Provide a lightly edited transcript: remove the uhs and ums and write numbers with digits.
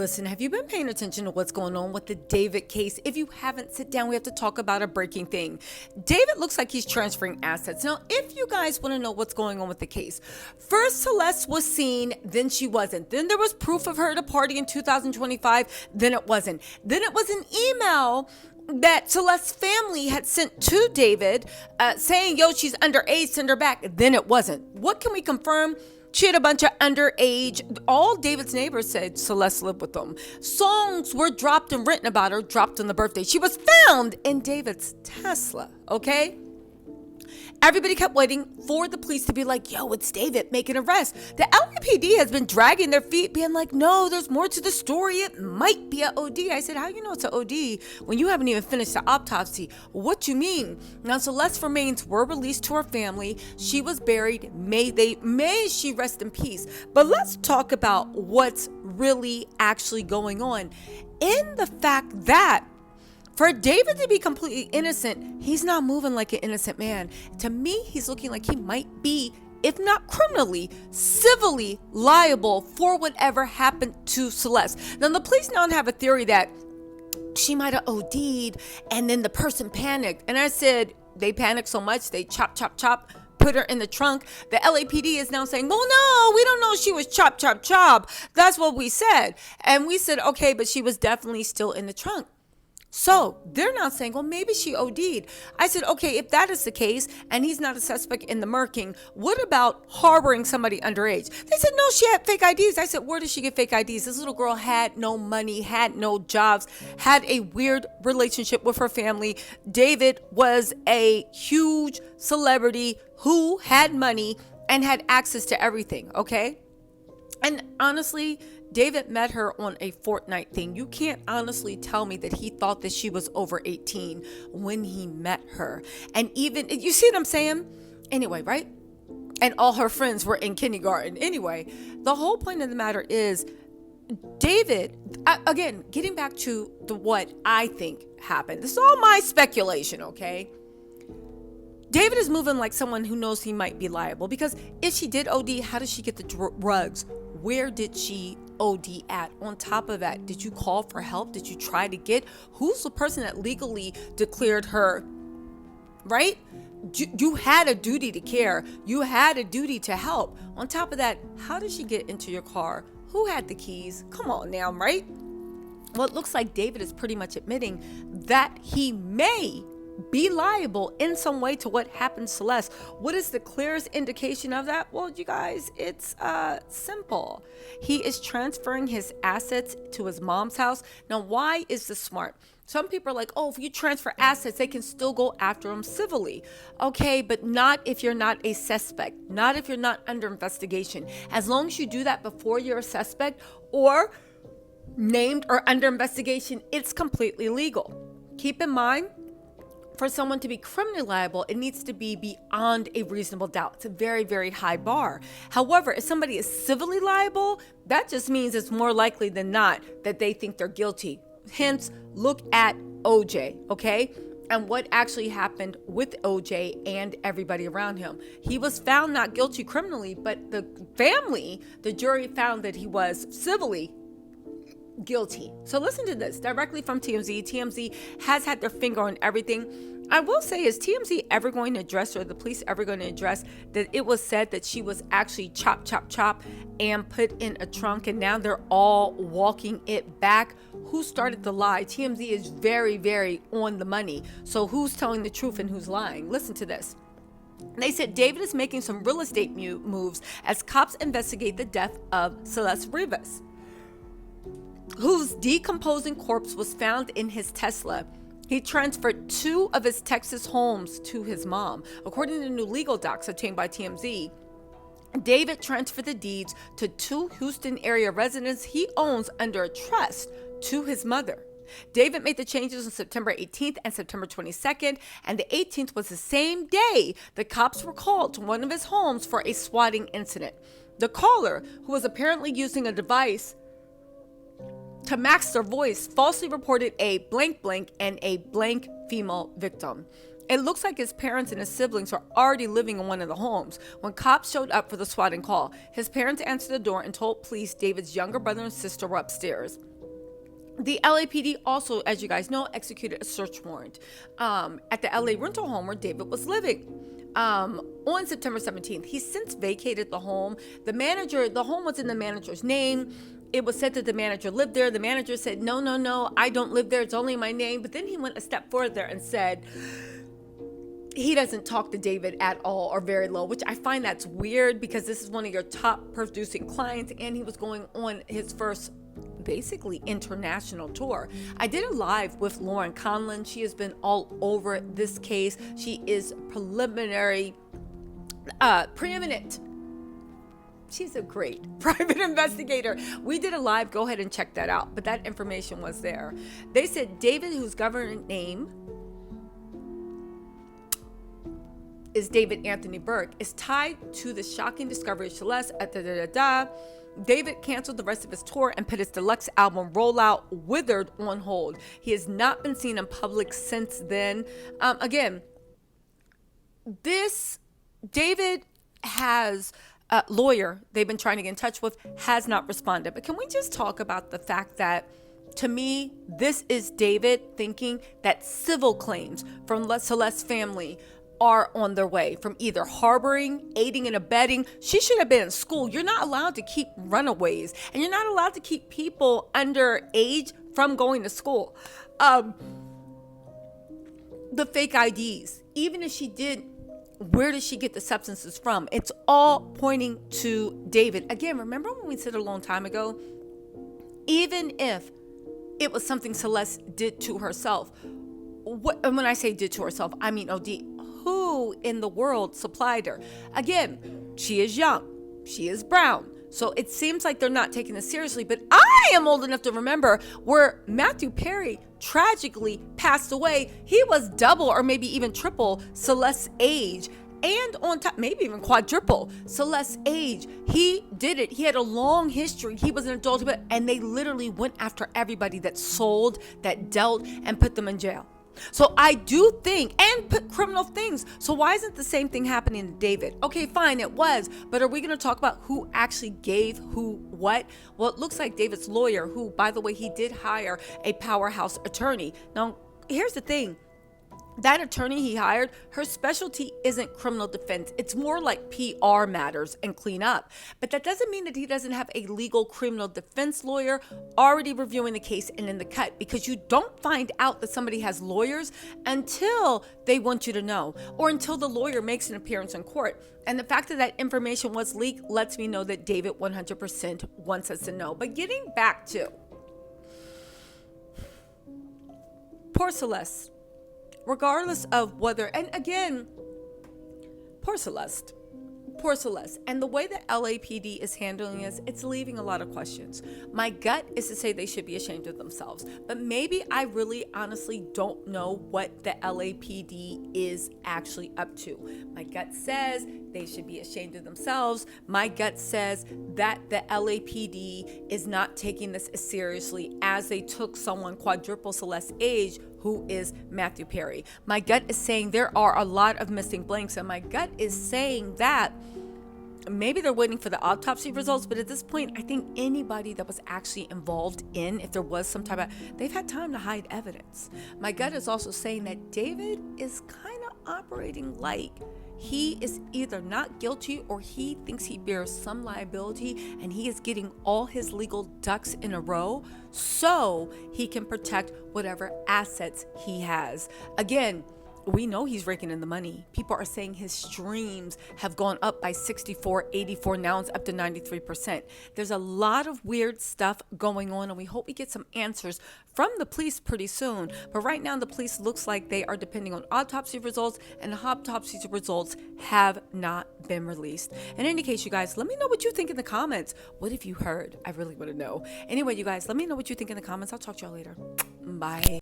Listen, have you been paying attention to what's going on with the David case? If you haven't, sit down. We have to talk about a breaking thing. David looks like he's transferring assets. Now, if you guys want to know what's going on with the case, first Celeste was seen, then she wasn't. Then there was proof of her at a party in 2025, then it wasn't. Then it was an email that Celeste's family had sent to David saying, yo, she's underage, send her back. Then it wasn't. What can we confirm? She had a bunch of underage. All David's neighbors said Celeste lived with them. Songs were dropped and written about her, dropped on the birthday. She was found in David's Tesla, okay? Everybody kept waiting for the police to be like, yo, it's David, make an arrest. The LAPD has been dragging their feet, being like, no, there's more to the story. It might be an OD. I said, how you know it's an OD when you haven't even finished the autopsy? What you mean? Now, Celeste's remains were released to her family. She was buried. May she rest in peace. But let's talk about what's really actually going on in the fact that for David to be completely innocent, he's not moving like an innocent man. To me, he's looking like he might be, if not criminally, civilly liable for whatever happened to Celeste. Now, the police now have a theory that she might have OD'd and then the person panicked. And I said, they panicked so much, they chop, put her in the trunk. The LAPD is now saying, well, no, we don't know she was chop. That's what we said. And we said, okay, but she was definitely still in the trunk. So they're not saying, well, maybe she OD'd. I said, okay, if that is the case and he's not a suspect in the murking, what about harboring somebody underage? They said, no, she had fake IDs. I said, where did she get fake IDs? This little girl had no money, had no jobs, had a weird relationship with her family. David was a huge celebrity who had money and had access to everything, okay? And honestly, David met her on a Fortnite thing. You can't honestly tell me that he thought that she was over 18 when he met her. And even, you see what I'm saying? Anyway, right? And all her friends were in kindergarten. Anyway, the whole point of the matter is, David, again, getting back to what I think happened. This is all my speculation, okay? David is moving like someone who knows he might be liable, because if she did OD, how did she get the drugs? Where did she OD at? On top of that, did you call for help? Did you try to get? Who's the person that legally declared her, right? You had a duty to care. You had a duty to help. On top of that, how did she get into your car? Who had the keys? Come on now, right? Well, it looks like David is pretty much admitting that he may be liable in some way to what happened to Celeste. What is the clearest indication of that? Well, you guys, it's simple. He is transferring his assets to his mom's house. Now, why is this smart? Some people are like, oh, if you transfer assets, they can still go after him civilly. Okay, but not if you're not a suspect, not if you're not under investigation. As long as you do that before you're a suspect or named or under investigation, it's completely legal. Keep in mind, for someone to be criminally liable, it needs to be beyond a reasonable doubt. It's a very, very high bar. However, if somebody is civilly liable, that just means it's more likely than not that they think they're guilty. Hence, look at OJ, okay? And what actually happened with OJ and everybody around him. He was found not guilty criminally, but the family, the jury found that he was civilly guilty. So listen to this directly from TMZ. TMZ has had their finger on everything. I will say, is TMZ ever going to address, or the police ever going to address, that it was said that she was actually chop and put in a trunk, and now they're all walking it back? Who started the lie? TMZ is very, very on the money. So who's telling the truth and who's lying? Listen to this. They said David is making some real estate moves as cops investigate the death of Celeste Rivas, whose decomposing corpse was found in his Tesla. He transferred 2 of his Texas homes to his mom. According to new legal docs obtained by TMZ, David transferred the deeds to 2 Houston area residents he owns under a trust to his mother. David made the changes on September 18th and September 22nd, and the 18th was the same day the cops were called to one of his homes for a swatting incident. The caller, who was apparently using a device to mask their voice, falsely reported a blank and a blank female victim. It looks like his parents and his siblings were already living in one of the homes when cops showed up for the swatting call. His parents answered the door and told police David's younger brother and sister were upstairs. The LAPD also, as you guys know, executed a search warrant at the LA rental home where David was living. On September 17th, he's since vacated the home. The home was in the manager's name. It was said that the manager lived there. The manager said, no, I don't live there. It's only my name. But then he went a step further and said he doesn't talk to David at all or very low, which I find that's weird because this is one of your top producing clients and he was going on his first basically international tour. I did a live with Lauren Conlon. She has been all over this case. She is preeminent. She's a great private investigator. We did a live. Go ahead and check that out. But that information was there. They said David, whose government name is David Anthony Burke, is tied to the shocking discovery of Celeste at David canceled the rest of his tour and put his deluxe album rollout Withered on hold. He has not been seen in public since then. Again, this David has a lawyer they've been trying to get in touch with, has not responded. But can we just talk about the fact that, to me, this is David thinking that civil claims from Celeste's family are on their way, from either harboring, aiding and abetting. She should have been in school. You're not allowed to keep runaways, and you're not allowed to keep people under age from going to school. The fake IDs, even if she did, where did she get the substances from? It's all pointing to David. Again, remember when we said a long time ago, even if it was something Celeste did to herself, and when I say did to herself, I mean OD. Who in the world supplied her? Again, she is young. She is brown. So it seems like they're not taking this seriously. But I am old enough to remember where Matthew Perry tragically passed away. He was double or maybe even triple Celeste's age. And on top, maybe even quadruple Celeste's age. He did it. He had a long history. He was an adult, and they literally went after everybody that sold, that dealt, and put them in jail. So I do think, and put criminal things. So why isn't the same thing happening to David? Okay, fine, it was. But are we going to talk about who actually gave who what? Well, it looks like David's lawyer, who, by the way, he did hire a powerhouse attorney. Now, here's the thing. That attorney he hired, her specialty isn't criminal defense. It's more like PR matters and cleanup. But that doesn't mean that he doesn't have a legal criminal defense lawyer already reviewing the case and in the cut, because you don't find out that somebody has lawyers until they want you to know, or until the lawyer makes an appearance in court. And the fact that that information was leaked lets me know that David 100% wants us to know. But getting back to poor Celeste. Regardless of whether, and again, poor Celeste. And the way that LAPD is handling this, it's leaving a lot of questions. My gut is to say they should be ashamed of themselves. But maybe I really honestly don't know what the LAPD is actually up to. My gut says they should be ashamed of themselves. My gut says that the LAPD is not taking this as seriously as they took someone quadruple Celeste's age, who is Matthew Perry. My gut is saying there are a lot of missing blanks, and my gut is saying that maybe they're waiting for the autopsy results, but at this point, I think anybody that was actually involved in, if there was some type of, they've had time to hide evidence. My gut is also saying that David is kind of operating like he is either not guilty or he thinks he bears some liability, and he is getting all his legal ducks in a row so he can protect whatever assets he has. Again, we know he's raking in the money. People are saying his streams have gone up by 64, 84. Now it's up to 93%. There's a lot of weird stuff going on, and we hope we get some answers from the police pretty soon. But right now, the police looks like they are depending on autopsy results, and the autopsy results have not been released. In any case, you guys, let me know what you think in the comments. What have you heard? I really want to know. Anyway, you guys, let me know what you think in the comments. I'll talk to y'all later. Bye.